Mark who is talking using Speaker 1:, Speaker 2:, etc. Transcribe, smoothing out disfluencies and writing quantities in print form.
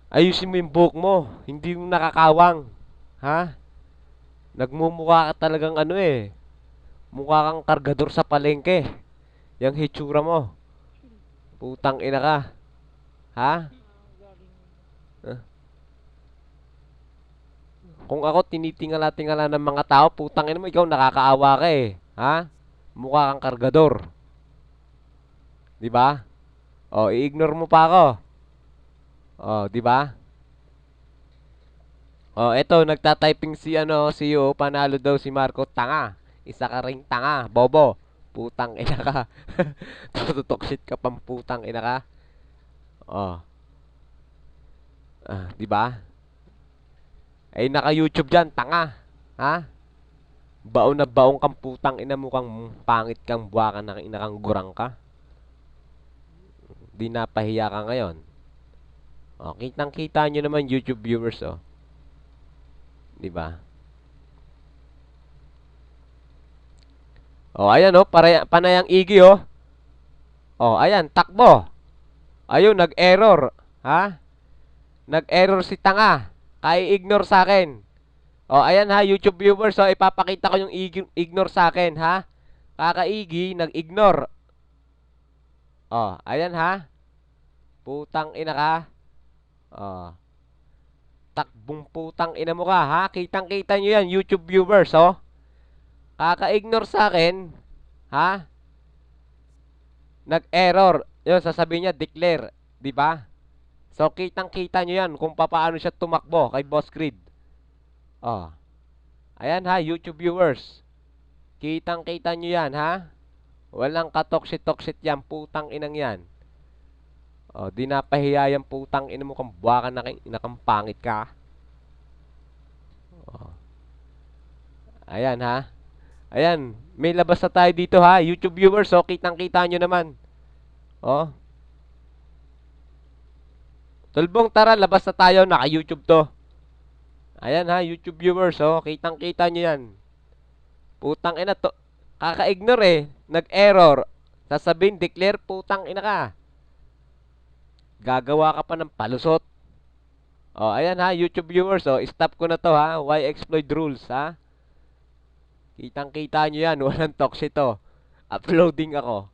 Speaker 1: Ayusin mo yung buhok mo. Hindi mo nakakawang. Ha? Nagmumukha ka talagang ano eh. Mukha kang kargador sa palengke. Yang hitsura mo. Putang ina ka. Ha? Ah, Kung ako tinitingala-tingala ng mga tao, putang ina mo, ikaw nakakaawa ka eh. Ha? Mukha kang kargador. Di ba? Oh, i-ignore mo pa ako. Oh, di ba? Oh, eto, nagta-typing si ano, si Yo, panalo daw si Marco, tanga. Isa ka ring tanga, bobo. Putang ina ka. Tututok shit ka pang putang ina ka. Oh, di ba? Ay naka-YouTube diyan, tanga. Ha? Baon na baong kang putang ina mo kang pangit kang buwakan na ina kang gurang ka. Di napahiya ka ngayon. Oh, kitang-kita nyo naman YouTube viewers oh. Di ba? Oh, ayan oh, panayang igi oh. Oh, ayan, takbo. Ayun, nag-error. Ha? Nag-error si tanga. Kaya ignore sa akin. Oh, ayan ha, YouTube viewers, oh, ipapakita ko yung ignore sa akin, ha? Kakaigi, nag-ignore. Oh, ayan ha. Putang ina ka. Oh, takbong putang ina mo ka, ha? Kitang-kita nyo yan, YouTube viewers, oh. Kaka-ignore sa akin, ha? Nag-error. Yun, sasabihin niya, declare. Di ba? So, kitang-kita nyo yan kung paano siya tumakbo kay Boss Creed. Oh, ayan ha, YouTube viewers. Kitang-kita nyo yan, ha? Walang katoksit-toksit yan, putang inang yan. O, di napahiya yung putang ina mo kang buwakan na inakang pangit ka. O, ayan ha. Ayan, may labas na tayo dito ha. YouTube viewers, o, kitang-kita nyo naman. O, tulbong tara, labas na tayo, naka-YouTube to. Ayan ha, YouTube viewers, o, kitang-kita nyo yan. Putang ina to. Kaka-ignore eh. Nag-error. Sasabihin, declare, putang ina ka. Gagawa ka pa ng palusot. Oh, ayan ha, YouTube viewers, oh, stop ko na to ha. Why exploit rules, ha? Kitang-kita nyo yan, walang toxic to. Uploading ako.